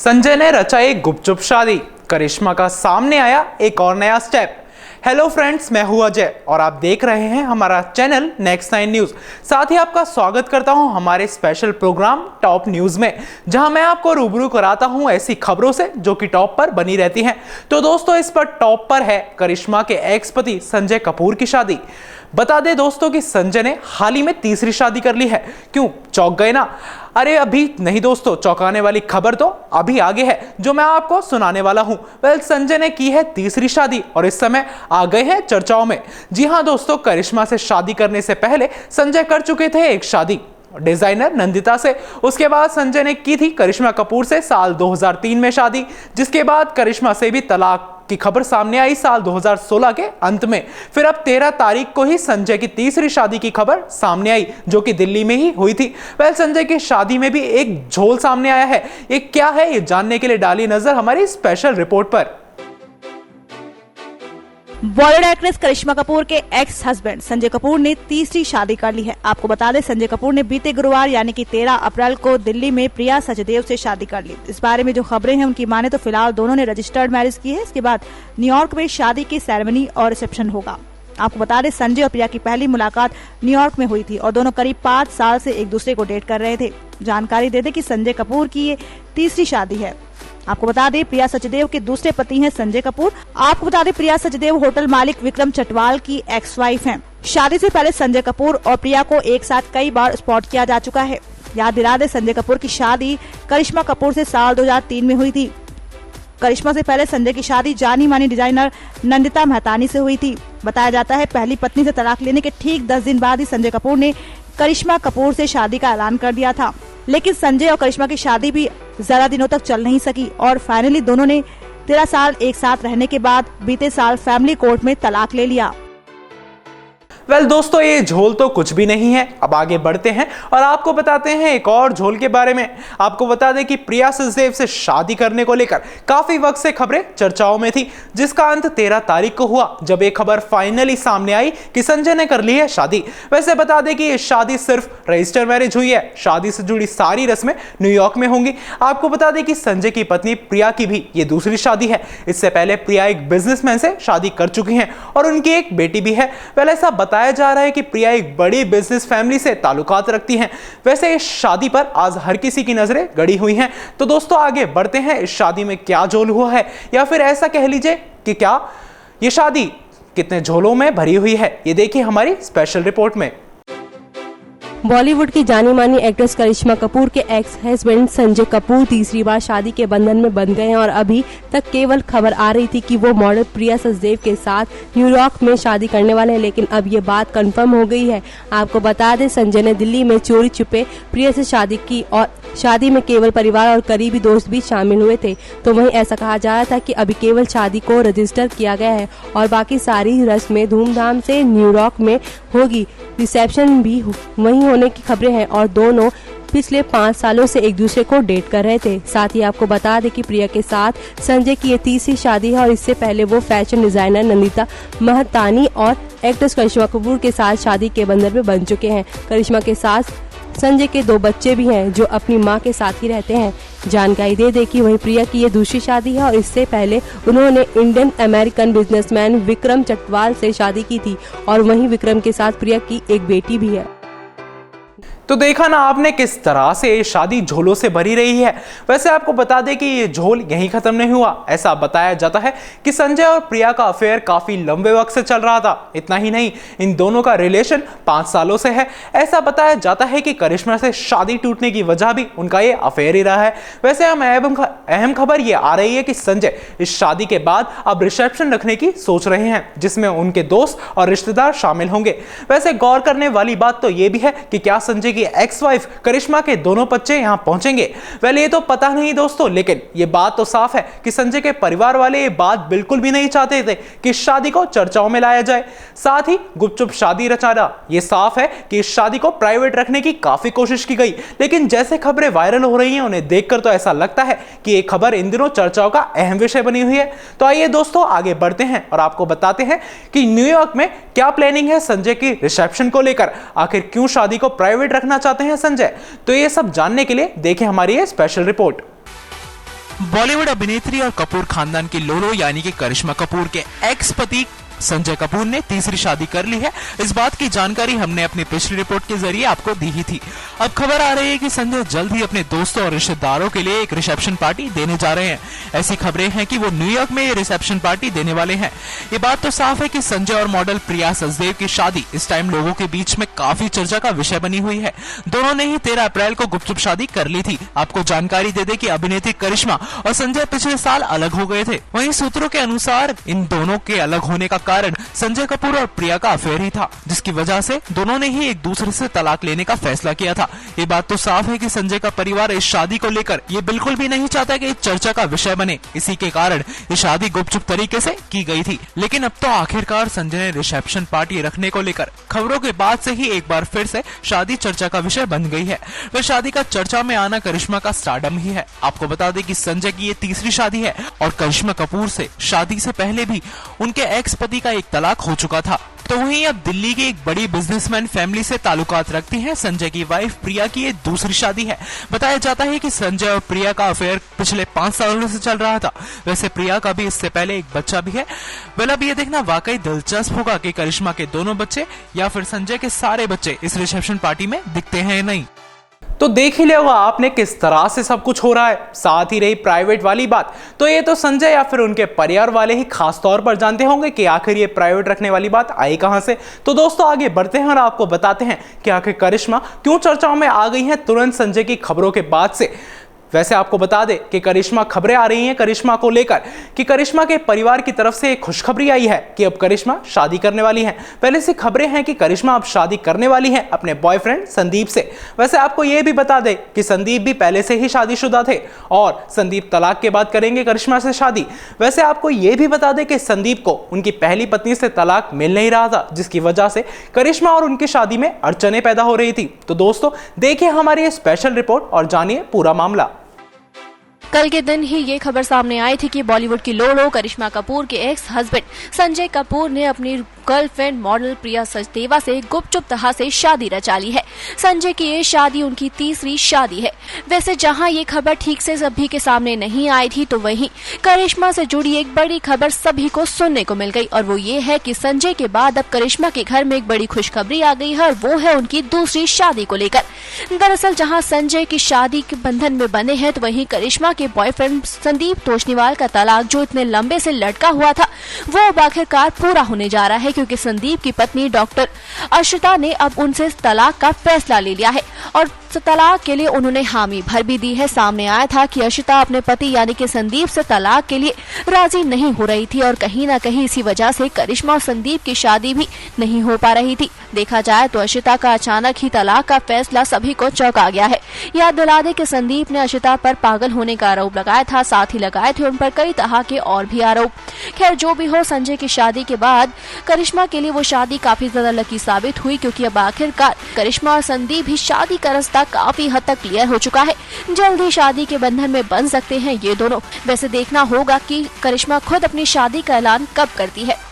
संजय ने रचा एक गुपचुप शादी, करिश्मा का सामने आया एक और नया स्टेप। हेलो फ्रेंड्स, मैं हूं अजय और आप देख रहे हैं हमारा चैनल नेक्स्ट 9 न्यूज। साथ ही आपका स्वागत करता हूं हमारे स्पेशल प्रोग्राम टॉप न्यूज में, जहां मैं आपको रूबरू कराता हूं ऐसी खबरों से जो कि टॉप पर बनी रहती हैं। तो दोस्तों, इस पर टॉप पर है करिश्मा के एक्स पति संजय कपूर की शादी। बता दें दोस्तों कि संजय ने हाल ही में तीसरी शादी कर ली है। क्यों चौंक गए ना? अरे अभी नहीं दोस्तों, चौंकाने वाली खबर तो अभी आगे है जो मैं आपको सुनाने वाला हूं। संजय ने की है तीसरी शादी और इस समय आ गए हैं चर्चाओं में। जी हां दोस्तों, करिश्मा से शादी करने से पहले संजय कर चुके थे एक शादी डिजाइनर नंदिता से। उसके बाद संजय ने की थी करिश्मा कपूर से साल 2003 में शादी, जिसके बाद करिश्मा से भी तलाक की खबर सामने आई साल 2016 के अंत में। फिर अब 13 तारीख को ही संजय की तीसरी शादी की खबर सामने आई, जो कि दिल्ली में ही हुई थी। संजय की शादी में भी एक झोल सामने आया है। ये क्या है, ये जानने के लिए डाली नजर हमारी स्पेशल रिपोर्ट पर। बॉलीवुड एक्ट्रेस करिश्मा कपूर के एक्स हस्बैंड संजय कपूर ने तीसरी शादी कर ली है। आपको बता दें, संजय कपूर ने बीते गुरुवार यानी कि 13 अप्रैल को दिल्ली में प्रिया सचदेव से शादी कर ली। इस बारे में जो खबरें हैं उनकी माने तो फिलहाल दोनों ने रजिस्टर्ड मैरिज की है। इसके बाद न्यूयॉर्क में शादी की सेरेमनी और रिसेप्शन होगा। आपको बता दें, संजय और प्रिया की पहली मुलाकात न्यूयॉर्क में हुई थी और दोनों करीब 5 साल से एक दूसरे को डेट कर रहे थे। जानकारी दे दें कि संजय कपूर की ये तीसरी शादी है। आपको बता दें, प्रिया सचदेव के दूसरे पति हैं संजय कपूर। आपको बता दें, प्रिया सचदेव होटल मालिक विक्रम चटवाल की एक्स वाइफ हैं। शादी से पहले संजय कपूर और प्रिया को एक साथ कई बार स्पॉट किया जा चुका है। याद दिला दें, संजय कपूर की शादी करिश्मा कपूर से साल 2003 में हुई थी। करिश्मा से पहले संजय की शादी जानी मानी डिजाइनर नंदिता मेहतानी से हुई थी। बताया जाता है, पहली पत्नी से तलाक लेने के ठीक 10 दिन बाद ही संजय कपूर ने करिश्मा कपूर से शादी का ऐलान कर दिया था। लेकिन संजय और करिश्मा की शादी भी ज्यादा दिनों तक चल नहीं सकी और फाइनली दोनों ने 13 साल एक साथ रहने के बाद बीते साल फैमिली कोर्ट में तलाक ले लिया। दोस्तों, ये झोल तो कुछ भी नहीं है। अब आगे बढ़ते हैं और आपको बताते हैं एक और झोल के बारे में। आपको बता दें कि प्रिया सचदेव से शादी करने को लेकर काफी वक्त से खबरें चर्चाओं में थी, जिसका अंत 13 तारीख को हुआ जब एक खबर फाइनली सामने आई कि संजय ने कर ली है शादी। वैसे बता दें कि ये शादी सिर्फ रजिस्टर मैरिज हुई है। शादी से जुड़ी सारी रस्में न्यूयॉर्क में होंगी। आपको बता दें कि संजय की पत्नी प्रिया की भी ये दूसरी शादी है। इससे पहले प्रिया एक बिजनेसमैन से शादी कर चुकी हैं और उनकी एक बेटी भी है। ऐसा बताया जा रहा है कि प्रिया एक बड़ी बिजनेस फैमिली से ताल्लुकात रखती हैं। वैसे इस शादी पर आज हर किसी की नजरें गड़ी हुई हैं। तो दोस्तों, आगे बढ़ते हैं। इस शादी में क्या झोल हुआ है, या फिर ऐसा कह लीजिए कि क्या ये शादी कितने झोलों में भरी हुई है, ये देखिए हमारी स्पेशल रिपोर्ट में। बॉलीवुड की जानी मानी एक्ट्रेस करिश्मा कपूर के एक्स हस्बैंड संजय कपूर तीसरी बार शादी के बंधन में बंध गए हैं और अभी तक केवल खबर आ रही थी कि वो मॉडल प्रिया सचदेव के साथ न्यूयॉर्क में शादी करने वाले हैं, लेकिन अब ये बात कंफर्म हो गई है। आपको बता दें, संजय ने दिल्ली में चोरी छुपे प्रिया से शादी की और शादी में केवल परिवार और करीबी दोस्त भी शामिल हुए थे। तो वहीं ऐसा कहा जा रहा था कि अभी केवल शादी को रजिस्टर किया गया है और बाकी सारी रस्में धूमधाम से न्यूयॉर्क में होगी। रिसेप्शन भी वहीं होने की खबरें हैं और दोनों पिछले 5 सालों से एक दूसरे को डेट कर रहे थे। साथ ही आपको बता दें कि प्रिया के साथ संजय की ये तीसरी शादी है और इससे पहले वो फैशन डिजाइनर नंदिता मेहतानी और एक्ट्रेस करिश्मा कपूर के साथ शादी के बंधन में बन चुके हैं। करिश्मा के साथ संजय के 2 बच्चे भी हैं जो अपनी मां के साथ ही रहते हैं। जानकारी दे दे कि वहीं प्रिया की ये दूसरी शादी है और इससे पहले उन्होंने Indian American businessman Vikram Chatwal से शादी की थी और वहीं विक्रम के साथ प्रिया की एक बेटी भी है। तो देखा ना आपने किस तरह से ये शादी झोलों से भरी रही है। वैसे आपको बता दें कि ये झोल यहीं खत्म नहीं हुआ। ऐसा बताया जाता है कि संजय और प्रिया का अफेयर काफी लंबे वक्त से चल रहा था। इतना ही नहीं, इन दोनों का रिलेशन 5 सालों से है। ऐसा बताया जाता है कि करिश्मा से शादी टूटने की वजह भी उनका ये अफेयर ही रहा है। वैसे अहम खबर ये आ रही है कि संजय इस शादी के बाद अब रिसेप्शन रखने की सोच रहे हैं, जिसमें उनके दोस्त और रिश्तेदार शामिल होंगे। वैसे गौर करने वाली बात तो ये भी है कि क्या संजय एक्स वाइफ करिश्मा के दोनों बच्चे यहां पहुंचेंगे। ये तो पता नहीं दोस्तों, लेकिन ये बात तो साफ है कि संजय के परिवार वाले ये बात बिल्कुल भी नहीं चाहते थे कि इस शादी को चर्चाओं में लाया जाए। साथ ही गुपचुप शादी रचाना, ये साफ है कि इस शादी को प्राइवेट रखने की काफी कोशिश की गई, लेकिन जैसे खबरें वायरल हो रही हैं उन्हें देखकर तो ऐसा लगता है कि ये खबर इन दिनों चर्चाओं का अहम विषय बनी हुई है। तो आइए दोस्तों, आगे बढ़ते हैं और आपको बताते हैं कि न्यूयॉर्क में क्या प्लानिंग है संजय की रिसेप्शन को लेकर। आखिर क्यों शादी को प्राइवेट रखना चाहते हैं संजय? तो ये सब जानने के लिए देखें हमारी ये स्पेशल रिपोर्ट। बॉलीवुड अभिनेत्री और कपूर खानदान की लोलो यानी कि करिश्मा कपूर के एक्स पति संजय कपूर ने तीसरी शादी कर ली है। इस बात की जानकारी हमने अपनी पिछली रिपोर्ट के जरिए आपको दी ही थी। अब खबर आ रही है कि संजय जल्द ही अपने दोस्तों और रिश्तेदारों के लिए एक रिसेप्शन पार्टी देने जा रहे हैं। ऐसी खबरें हैं कि वो न्यूयॉर्क में ये रिसेप्शन पार्टी देने वाले हैं। ये बात तो साफ है कि संजय और मॉडल प्रिया सचदेव की शादी इस टाइम लोगों के बीच में काफी चर्चा का विषय बनी हुई है। दोनों ने ही 13 अप्रैल को गुपचुप शादी कर ली थी। आपको जानकारी दे दे कि अभिनेत्री करिश्मा और संजय पिछले साल अलग हो गए थे। वहीं सूत्रों के अनुसार इन दोनों के अलग होने का कारण संजय कपूर और प्रिया का अफेयर ही था, जिसकी वजह से दोनों ने ही एक दूसरे से तलाक लेने का फैसला किया था। ये बात तो साफ है कि संजय का परिवार इस शादी को लेकर ये बिल्कुल भी नहीं चाहता कि चर्चा का विषय बने। इसी के कारण ये शादी गुपचुप तरीके से की गई थी। लेकिन अब तो आखिरकार संजय ने रिसेप्शन पार्टी रखने को लेकर खबरों के बाद से ही एक बार फिर से शादी चर्चा का विषय बन गई है। वह शादी का चर्चा में आना करिश्मा का स्टारडम ही है। आपको बता दें कि संजय की ये तीसरी शादी है और करिश्मा कपूर से शादी से पहले भी उनके एक्स पति का एक तलाक हो चुका था। तो वहीं अब दिल्ली की एक बड़ी बिजनेसमैन फैमिली से ताल्लुकात रखती हैं संजय की वाइफ प्रिया की ये दूसरी शादी है। बताया जाता है कि संजय और प्रिया का अफेयर पिछले 5 सालों से चल रहा था। वैसे प्रिया का भी इससे पहले एक बच्चा भी है। वेल अब ये देखना वाकई दिलचस्प होगा कि करिश्मा के दोनों बच्चे या फिर संजय के सारे बच्चे इस रिसेप्शन पार्टी में दिखते हैं या नहीं। तो देख ही लिया होगा आपने किस तरह से सब कुछ हो रहा है। साथ ही रही प्राइवेट वाली बात, तो ये तो संजय या फिर उनके परिवार वाले ही खास तौर पर जानते होंगे कि आखिर ये प्राइवेट रखने वाली बात आई कहां से। तो दोस्तों आगे बढ़ते हैं और आपको बताते हैं कि आखिर करिश्मा क्यों चर्चाओं में आ गई हैं तुरंत संजय की खबरों के बाद से। वैसे आपको बता दें कि करिश्मा खबरें आ रही हैं करिश्मा को लेकर कि करिश्मा के परिवार की तरफ से एक खुशखबरी आई है कि अब करिश्मा शादी करने वाली हैं। पहले से खबरें हैं कि करिश्मा अब शादी करने वाली हैं अपने बॉयफ्रेंड संदीप से। वैसे आपको यह भी बता दें कि संदीप भी पहले से ही शादीशुदा थे और संदीप तलाक के बाद करेंगे करिश्मा से शादी। वैसे आपको यह भी बता दें कि संदीप को उनकी पहली पत्नी से तलाक मिल नहीं रहा था, जिसकी वजह से करिश्मा और उनकी शादी में अड़चनें पैदा हो रही थी। तो दोस्तों देखिए हमारी ये स्पेशल रिपोर्ट और जानिए पूरा मामला। कल के दिन ही ये खबर सामने आई थी कि बॉलीवुड की लोलो करिश्मा कपूर के एक्स हस्बैंड संजय कपूर ने अपनी गर्लफ्रेंड मॉडल प्रिया सचदेवा से गुपचुप तरह से शादी रचा ली है। संजय की ये शादी उनकी तीसरी शादी है। वैसे जहां ये खबर ठीक से सभी के सामने नहीं आई थी, तो वहीं करिश्मा से जुड़ी एक बड़ी खबर सभी को सुनने को मिल गई और वो ये है कि संजय के बाद अब करिश्मा के घर में एक बड़ी खुशखबरी आ गई है और वो है उनकी दूसरी शादी को लेकर। दरअसल जहाँ संजय की शादी के बंधन में बंधे हैं, तो वहीं करिश्मा के बॉयफ्रेंड संदीप तोषनीवाल का तलाक जो इतने लंबे से लटका हुआ था, वो अब आखिरकार पूरा होने जा रहा है, क्योंकि संदीप की पत्नी डॉक्टर अश्रिता ने अब उनसे तलाक का फैसला ले लिया है और तलाक के लिए उन्होंने हामी भर भी दी है। सामने आया था कि अश्रिता अपने पति यानी कि संदीप से तलाक के लिए राजी नहीं हो रही थी और कहीं ना कहीं इसी वजह से करिश्मा और संदीप की शादी भी नहीं हो पा रही थी। देखा जाए तो अश्रिता का अचानक ही तलाक का फैसला सभी को चौंका गया है। याद दिला दे कि संदीप ने अश्रिता पर पागल होने का आरोप लगाया था, साथ ही लगाए थे उन पर कई तरह के और भी आरोप। खैर जो भी हो, संजय की शादी के बाद करिश्मा के लिए वो शादी काफी ज्यादा लकी साबित हुई, क्योंकि अब आखिरकार करिश्मा और संदीप भी शादी का रास्ता काफी हद तक क्लियर हो चुका है। जल्दी शादी के बंधन में बंध सकते हैं ये दोनों। वैसे देखना होगा कि करिश्मा खुद अपनी शादी का ऐलान कब करती है।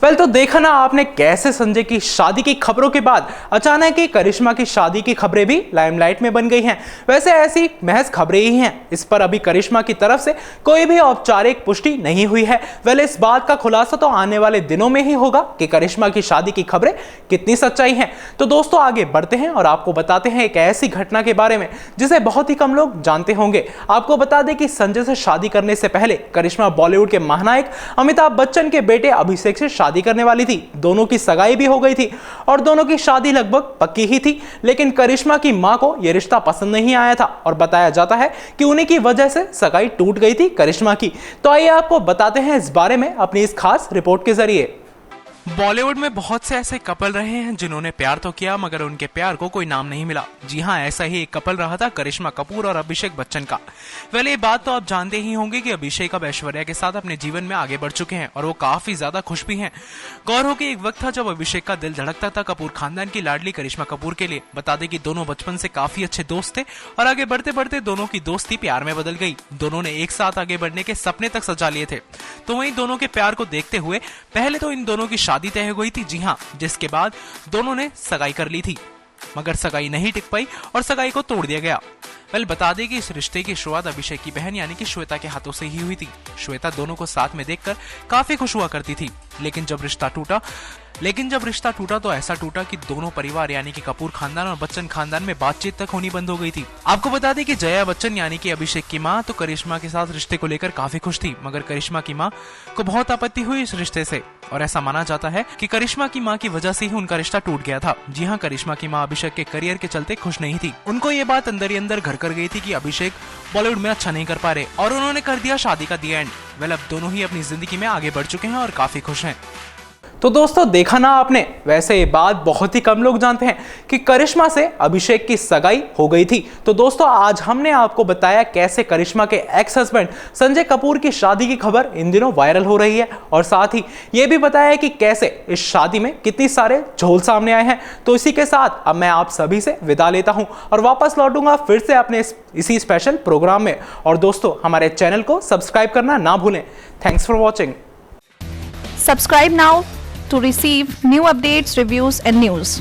वेल तो देखा ना आपने कैसे संजय की शादी की खबरों के बाद अचानक ही करिश्मा की शादी की खबरें भी लाइमलाइट में बन गई हैं। वैसे ऐसी महज खबरें ही हैं, इस पर अभी करिश्मा की तरफ से कोई भी औपचारिक पुष्टि नहीं हुई है। वेल इस बात का खुलासा तो आने वाले दिनों में ही होगा कि करिश्मा की शादी की खबरें कितनी सच्चाई हैं। तो दोस्तों आगे बढ़ते हैं और आपको बताते हैं एक ऐसी घटना के बारे में जिसे बहुत ही कम लोग जानते होंगे। आपको बता दें कि संजय से शादी करने से पहले करिश्मा बॉलीवुड के महानायक अमिताभ बच्चन के बेटे अभिषेक से शादी करने वाली थी। दोनों की सगाई भी हो गई थी और दोनों की शादी लगभग पक्की ही थी, लेकिन करिश्मा की मां को यह रिश्ता पसंद नहीं आया था और बताया जाता है कि उन्हीं की वजह से सगाई टूट गई थी करिश्मा की। तो आइए आपको बताते हैं इस बारे में अपनी इस खास रिपोर्ट के जरिए। बॉलीवुड में बहुत से ऐसे कपल रहे हैं जिन्होंने प्यार तो किया मगर उनके प्यार को कोई नाम नहीं मिला। जी हाँ, ऐसा ही एक कपल रहा था करिश्मा कपूर और अभिषेक बच्चन का। वेल ये बात तो आप जानते ही होंगे कि अभिषेक अब ऐश्वर्या के साथ अपने जीवन में आगे बढ़ चुके हैं और वो काफी ज्यादा खुश भी हैं। गौर हो कि एक वक्त था जब अभिषेक का दिल धड़कता था कपूर खानदान की लाडली करिश्मा कपूर के लिए। बता दें कि दोनों बचपन से काफी अच्छे दोस्त थे और आगे बढ़ते बढ़ते दोनों की दोस्ती प्यार में बदल गई। दोनों ने एक साथ आगे बढ़ने के सपने तक सजा लिए थे। तो वहीं दोनों के प्यार को देखते हुए पहले तो इन दोनों की शादी तय हो गई थी। जी हाँ, जिसके बाद दोनों ने सगाई कर ली थी, मगर सगाई नहीं टिक पाई और सगाई को तोड़ दिया गया। बता दें कि इस रिश्ते की शुरुआत अभिषेक की बहन यानी कि श्वेता के हाथों से ही हुई थी। श्वेता दोनों को साथ में देखकर काफी खुश हुआ करती थी, लेकिन जब रिश्ता टूटा तो ऐसा टूटा कि दोनों परिवार यानी कि कपूर खानदान और बच्चन खानदान में बातचीत तक होनी बंद हो गई थी। आपको बता दें कि जया बच्चन यानी कि अभिषेक की मां तो करिश्मा के साथ रिश्ते को लेकर काफी खुश थी, मगर करिश्मा की मां को बहुत आपत्ति हुई इस रिश्ते से और ऐसा माना जाता है कि करिश्मा की मां की वजह से ही उनका रिश्ता टूट गया था। जी हाँ, करिश्मा की मां अभिषेक के करियर के चलते खुश नहीं थी। उनको ये बात अंदर ही अंदर घर कर गई थी कि अभिषेक बॉलीवुड में अच्छा नहीं कर पा रहे और उन्होंने कर दिया शादी का दी एंड। अब दोनों ही अपनी जिंदगी में आगे बढ़ चुके हैं और काफी खुश हैं। तो दोस्तों देखा ना आपने, वैसे ये बात बहुत ही कम लोग जानते हैं कि करिश्मा से अभिषेक की सगाई हो गई थी। तो दोस्तों आज हमने आपको बताया कैसे करिश्मा के एक्स हस्बैंड संजय कपूर की शादी की खबर इन दिनों वायरल हो रही है और साथ ही ये भी बताया कि कैसे इस शादी में कितनी सारे झोल सामने आए हैं। तो इसी के साथ अब मैं आप सभी से विदा लेता हूं और वापस लौटूंगा फिर से अपने इसी स्पेशल प्रोग्राम में। और दोस्तों हमारे चैनल को सब्सक्राइब करना ना भूलें। Thanks for watching. Subscribe now to receive new updates, reviews and news.